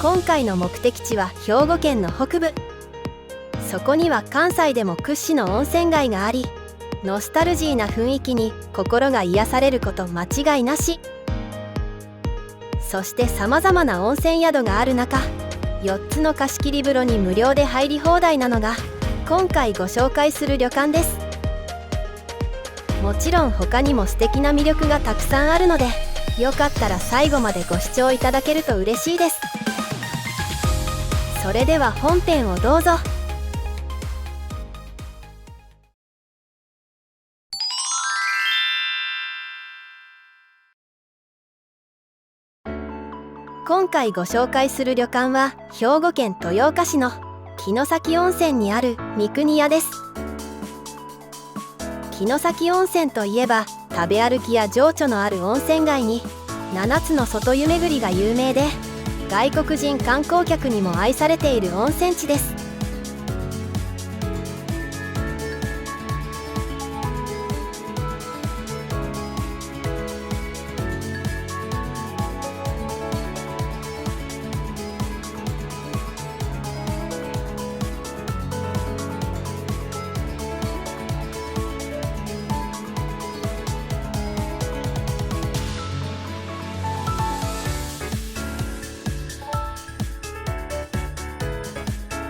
今回の目的地は兵庫県の北部。そこには関西でも屈指の温泉街があり、ノスタルジーな雰囲気に心が癒されること間違いなし。そしてさまざまな温泉宿がある中、4つの貸し切り風呂に無料で入り放題なのが今回ご紹介する旅館です。もちろん他にも素敵な魅力がたくさんあるので、よかったら最後までご視聴いただけると嬉しいです。それでは本編をどうぞ。今回ご紹介する旅館は兵庫県豊岡市の城崎温泉にある三国屋です。城崎温泉といえば食べ歩きや情緒のある温泉街に7つの外湯巡りが有名で、外国人観光客にも愛されている温泉地です。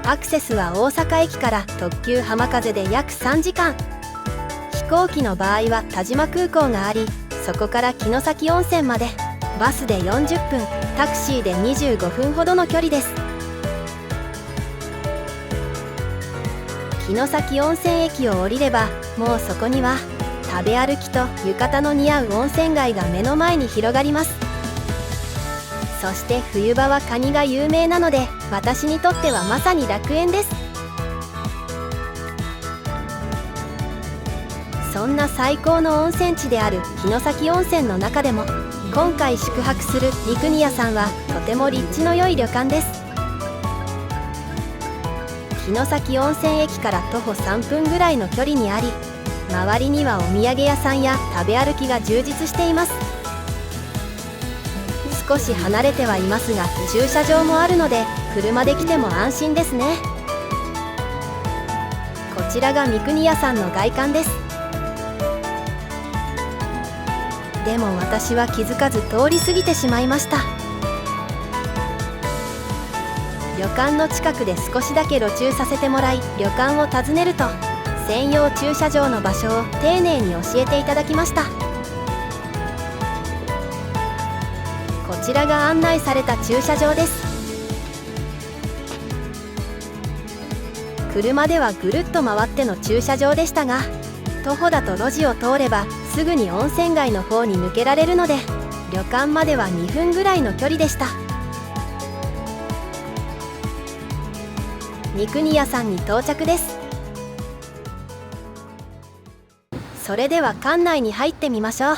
アクセスは大阪駅から特急浜風で約3時間。飛行機の場合は田島空港があり、そこから城崎温泉までバスで40分、タクシーで25分ほどの距離です。城崎温泉駅を降りればもうそこには食べ歩きと浴衣の似合う温泉街が目の前に広がります。そして冬場はカニが有名なので、私にとってはまさに楽園です。そんな最高の温泉地である城崎温泉の中でも、今回宿泊する三国屋さんはとても立地の良い旅館です。城崎温泉駅から徒歩3分ぐらいの距離にあり、周りにはお土産屋さんや食べ歩きが充実しています。少し離れてはいますが駐車場もあるので、車で来ても安心ですね。こちらが三国屋さんの外観です。でも私は気づかず通り過ぎてしまいました。旅館の近くで少しだけ路駐させてもらい、旅館を訪ねると専用駐車場の場所を丁寧に教えていただきました。こちらが案内された駐車場です。車ではぐるっと回っての駐車場でしたが、徒歩だと路地を通ればすぐに温泉街の方に抜けられるので、旅館までは2分ぐらいの距離でした。三国屋さんに到着です。それでは館内に入ってみましょう。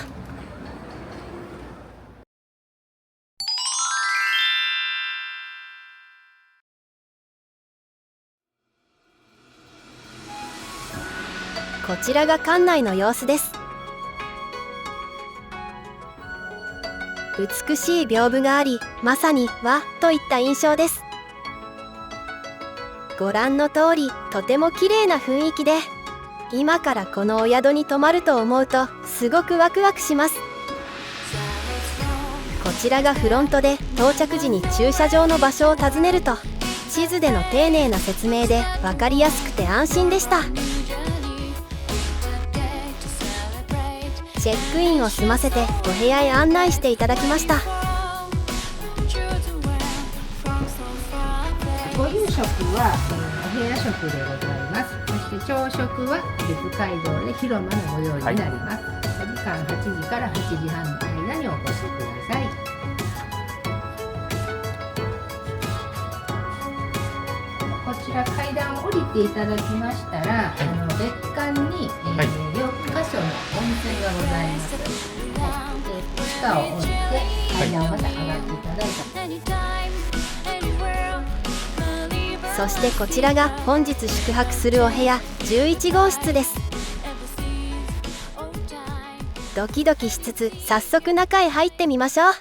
こちらが館内の様子です。美しい屏風があり、まさに和といった印象です。ご覧の通り、とても綺麗な雰囲気で、今からこのお宿に泊まると思うとすごくワクワクします。こちらがフロントで、到着時に駐車場の場所を尋ねると地図での丁寧な説明で分かりやすくて安心でした。チェックインを済ませてお部屋へ案内していただきました。ご夕食はお部屋食でございます。そして朝食は別会場で広間のご用意になります。お時間8時から8時半の間にお越しください。こちら階段を降りていただきましたら、別館に、4箇所の温泉がございます。地下を降りて階段をまた上がっていただいた。そしてこちらが本日宿泊するお部屋11号室です。ドキドキしつつ早速中へ入ってみましょう。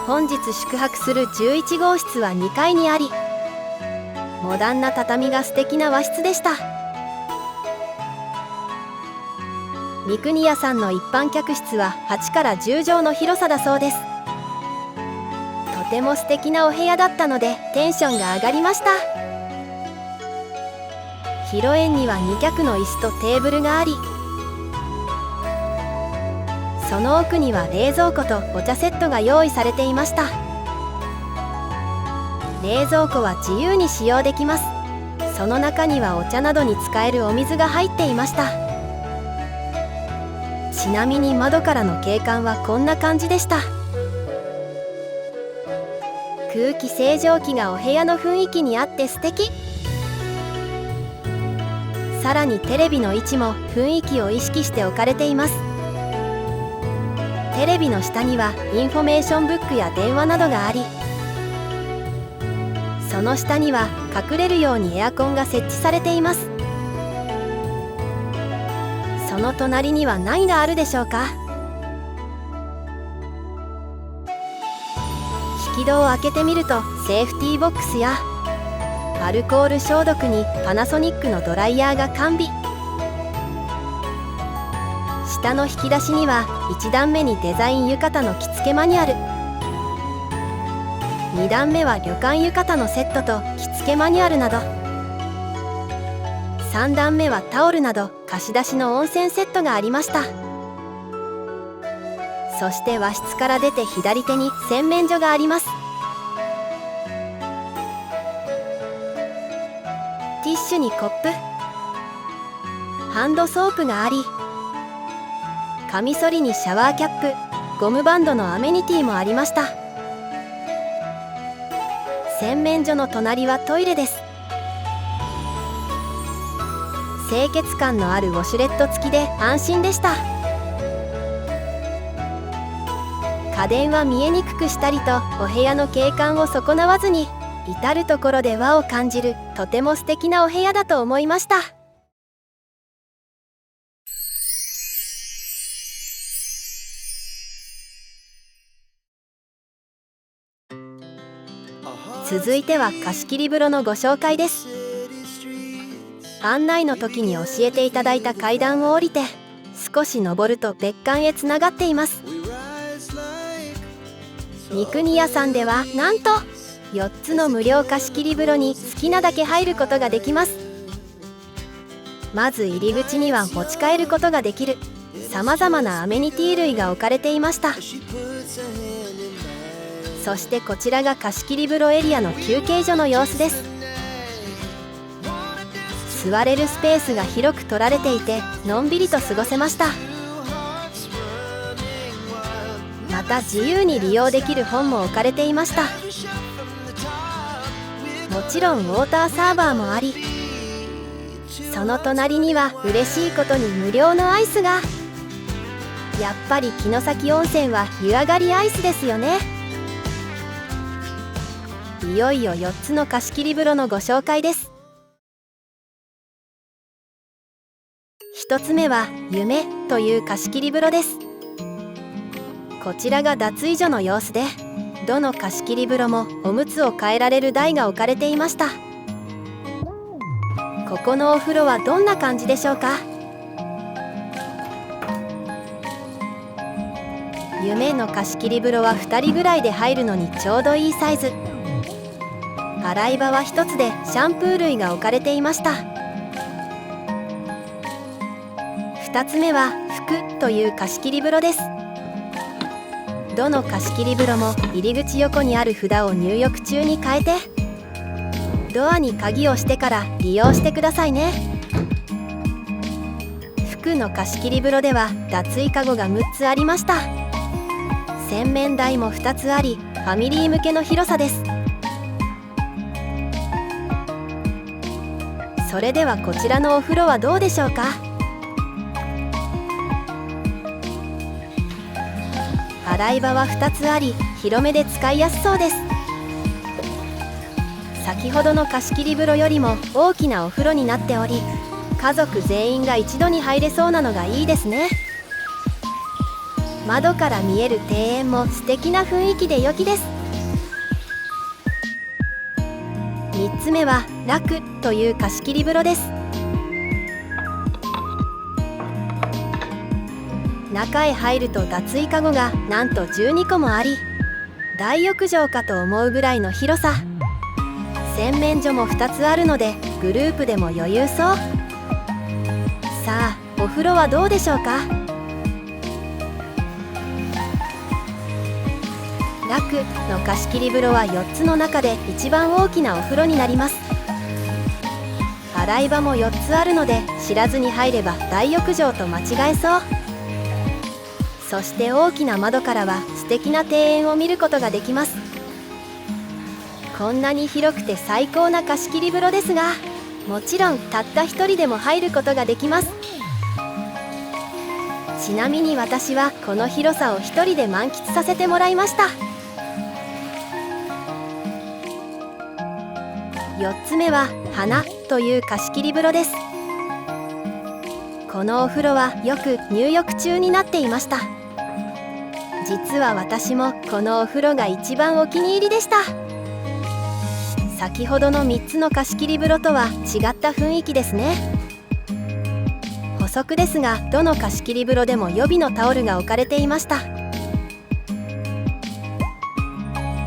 本日宿泊する11号室は2階にあり、モダンな畳が素敵な和室でした。三国屋さんの一般客室は8から10畳の広さだそうです。とても素敵なお部屋だったのでテンションが上がりました。広縁には2脚の椅子とテーブルがあり、その奥には冷蔵庫とお茶セットが用意されていました。冷蔵庫は自由に使用できます。その中にはお茶などに使えるお水が入っていました。ちなみに窓からの景観はこんな感じでした。空気清浄機がお部屋の雰囲気にあって素敵。さらにテレビの位置も雰囲気を意識して置かれています。テレビの下にはインフォメーションブックや電話などがあり、その下には隠れるようにエアコンが設置されています。その隣には何があるでしょうか。引き戸を開けてみるとセーフティーボックスやアルコール消毒にパナソニックのドライヤーが完備。下の引き出しには1段目にデザイン浴衣の着付けマニュアル、2段目は旅館浴衣のセットと着付けマニュアルなど、3段目はタオルなど貸し出しの温泉セットがありました。そして和室から出て左手に洗面所があります。ティッシュにコップ、ハンドソープがあり、カミソリにシャワーキャップ、ゴムバンドのアメニティもありました。洗面所の隣はトイレです。清潔感のあるウォシュレット付きで安心でした。家電は見えにくくしたりとお部屋の景観を損なわずに、至る所で和を感じるとても素敵なお部屋だと思いました。続いては貸切風呂のご紹介です。案内の時に教えていただいた階段を降りて少し登ると別館へつながっています。三国屋さんではなんと4つの無料貸切風呂に好きなだけ入ることができます。まず入り口には持ち帰ることができるさまざまなアメニティ類が置かれていました。そしてこちらが貸切風呂エリアの休憩所の様子です。座れるスペースが広く取られていてのんびりと過ごせました。また自由に利用できる本も置かれていました。もちろんウォーターサーバーもあり、その隣には嬉しいことに無料のアイスが。やっぱり城崎温泉は湯上がりアイスですよね。いよいよ4つの貸切風呂のご紹介です。1つ目は夢という貸切風呂です。こちらが脱衣所の様子で、どの貸切風呂もおむつを替えられる台が置かれていました。ここのお風呂はどんな感じでしょうか。夢の貸切風呂は2人ぐらいで入るのにちょうどいいサイズ。洗い場は1つでシャンプー類が置かれていました。2つ目は服という貸切風呂です。どの貸切風呂も入り口横にある札を入浴中に変えて、ドアに鍵をしてから利用してくださいね。服の貸切風呂では脱衣かごが6つありました。洗面台も2つあり、ファミリー向けの広さです。それではこちらのお風呂はどうでしょうか。洗い場は2つあり、広めで使いやすそうです。先ほどの貸切風呂よりも大きなお風呂になっており、家族全員が一度に入れそうなのがいいですね。窓から見える庭園も素敵な雰囲気で良きです。3つ目は楽という貸し切り風呂です。中へ入ると脱衣かごがなんと12個もあり、大浴場かと思うぐらいの広さ。洗面所も2つあるのでグループでも余裕そう。さあ、お風呂はどうでしょうか。楽の貸し切り風呂は4つの中で一番大きなお風呂になります。洗い場も4つあるので知らずに入れば大浴場と間違えそう。そして大きな窓からは素敵な庭園を見ることができます。こんなに広くて最高な貸し切り風呂ですが、もちろんたった一人でも入ることができます。ちなみに私はこの広さを一人で満喫させてもらいました。4つ目は花という貸し切り風呂です。このお風呂はよく入浴中になっていました。実は私もこのお風呂が一番お気に入りでした。先ほどの3つの貸し切り風呂とは違った雰囲気ですね。補足ですが、どの貸し切り風呂でも予備のタオルが置かれていました。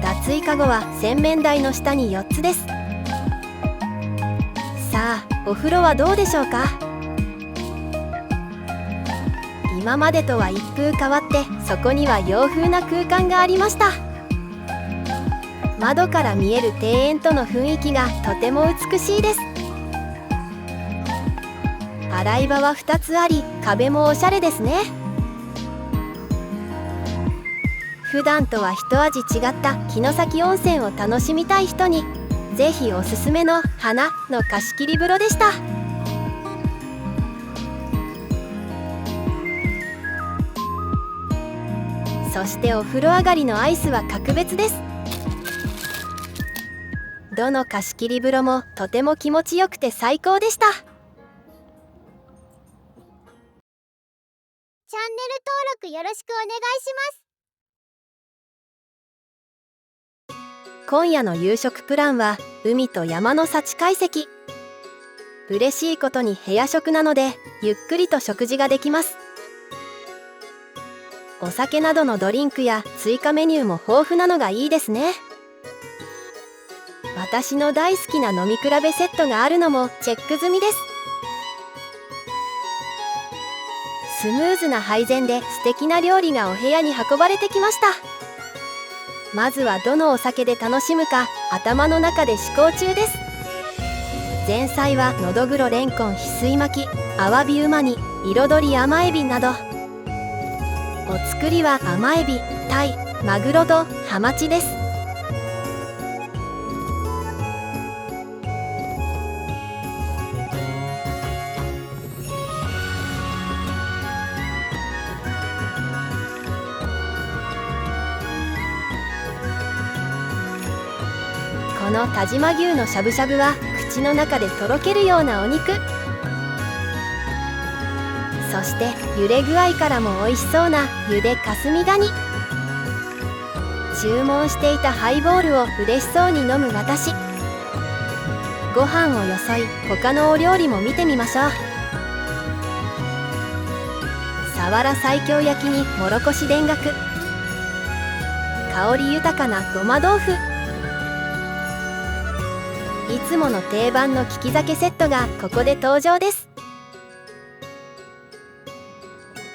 脱衣かごは洗面台の下に4つです。さあ、お風呂はどうでしょうか。今までとは一風変わって、そこには洋風な空間がありました。窓から見える庭園との雰囲気がとても美しいです。洗い場は2つあり、壁もおしゃれですね。普段とは一味違った城崎温泉を楽しみたい人にぜひおすすめの花の貸し切り風呂でした。そしてお風呂上がりのアイスは格別です。どの貸し切り風呂もとても気持ちよくて最高でした。チャンネル登録よろしくお願いします。今夜の夕食プランは海と山の幸懐石。嬉しいことに部屋食なのでゆっくりと食事ができます。お酒などのドリンクや追加メニューも豊富なのがいいですね。私の大好きな飲み比べセットがあるのもチェック済みです。スムーズな配膳で素敵な料理がお部屋に運ばれてきました。まずはどのお酒で楽しむか頭の中で思考中です。前菜はのどぐろれんこん翡翠巻き、アワビうま煮、彩り甘エビなど。お作りは甘エビ、タイ、マグロとハマチです。この但馬牛のしゃぶしゃぶは口の中でとろけるようなお肉。そして茹で具合からも美味しそうなゆで霞ガニ。注文していたハイボールを嬉しそうに飲む私。ご飯をよそい他のお料理も見てみましょう。さわら西京焼きにもろこし田楽、香り豊かなごま豆腐、いつもの定番の利き酒セットがここで登場です。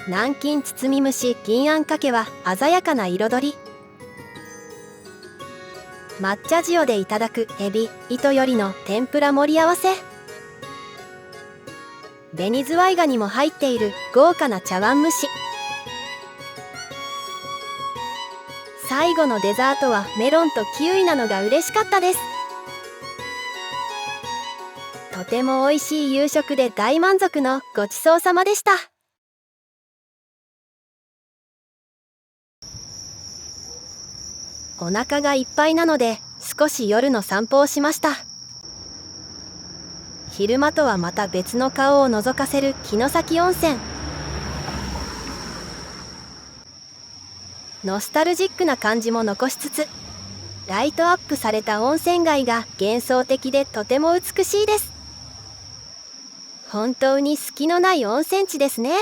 南京包み蒸し銀あんかけは鮮やかな彩り。抹茶塩でいただくエビ、糸よりの天ぷら盛り合わせ。紅ズワイガニも入っている豪華な茶碗蒸し。最後のデザートはメロンとキウイなのが嬉しかったです。とても美味しい夕食で大満足のごちそうさまでした。お腹がいっぱいなので少し夜の散歩をしました。昼間とはまた別の顔を覗かせる城崎温泉。ノスタルジックな感じも残しつつ、ライトアップされた温泉街が幻想的でとても美しいです。本当に隙のない温泉地ですね。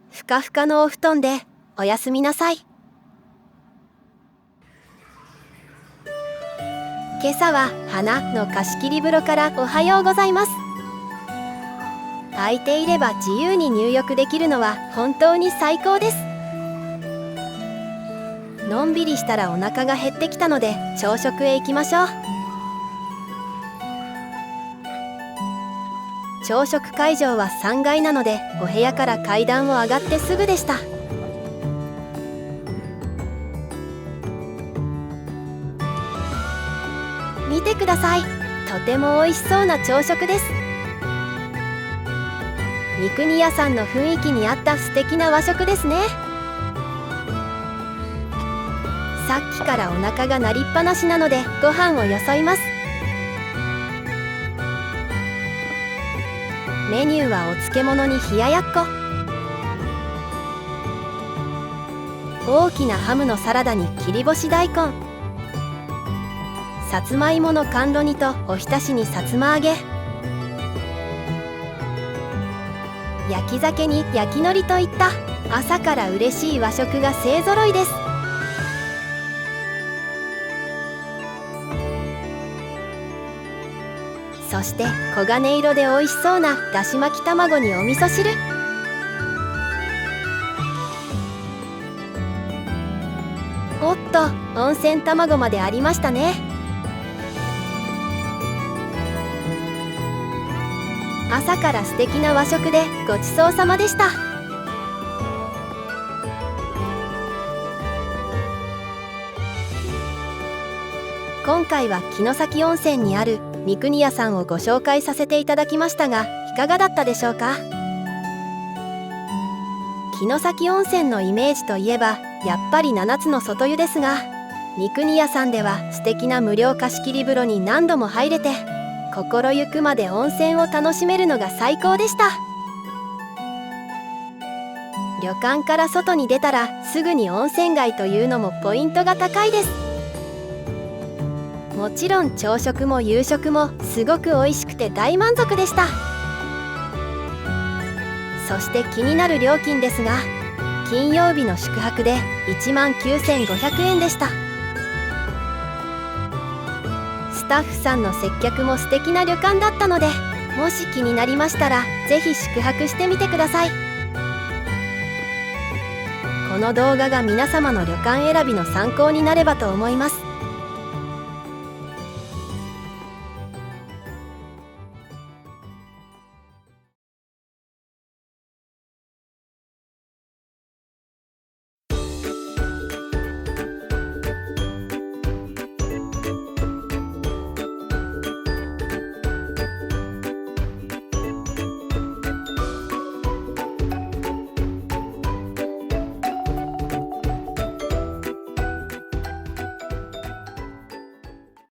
ふかふかのお布団でおやすみなさい。今朝は花の貸し切り風呂からおはようございます。空いていれば自由に入浴できるのは本当に最高です。のんびりしたらお腹が減ってきたので朝食へ行きましょう。朝食会場は3階なのでお部屋から階段を上がってすぐでした。見てください。とても美味しそうな朝食です。三国屋さんの雰囲気に合った素敵な和食ですね。さっきからお腹が鳴りっぱなしなのでご飯をよそいます。メニューはお漬物に冷ややっこ、大きなハムのサラダに切り干し大根、さつまいもの甘露煮とおひたしにさつま揚げ、焼き鮭に焼き海苔といった朝から嬉しい和食が勢ぞろいです。そして黄金色で美味しそうなだし巻き卵にお味噌汁。おっと、温泉卵までありましたね。朝から素敵な和食でごちそうさまでした。今回は城崎温泉にある三国屋さんをご紹介させていただきましたが、いかがだったでしょうか。城崎温泉のイメージといえばやっぱり7つの外湯ですが、三国屋さんでは素敵な無料貸し切り風呂に何度も入れて、心ゆくまで温泉を楽しめるのが最高でした。旅館から外に出たらすぐに温泉街というのもポイントが高いです。もちろん朝食も夕食もすごく美味しくて大満足でした。そして気になる料金ですが、金曜日の宿泊で19,500円でした。スタッフさんの接客も素敵な旅館だったので、もし気になりましたらぜひ宿泊してみてください。この動画が皆様の旅館選びの参考になればと思います。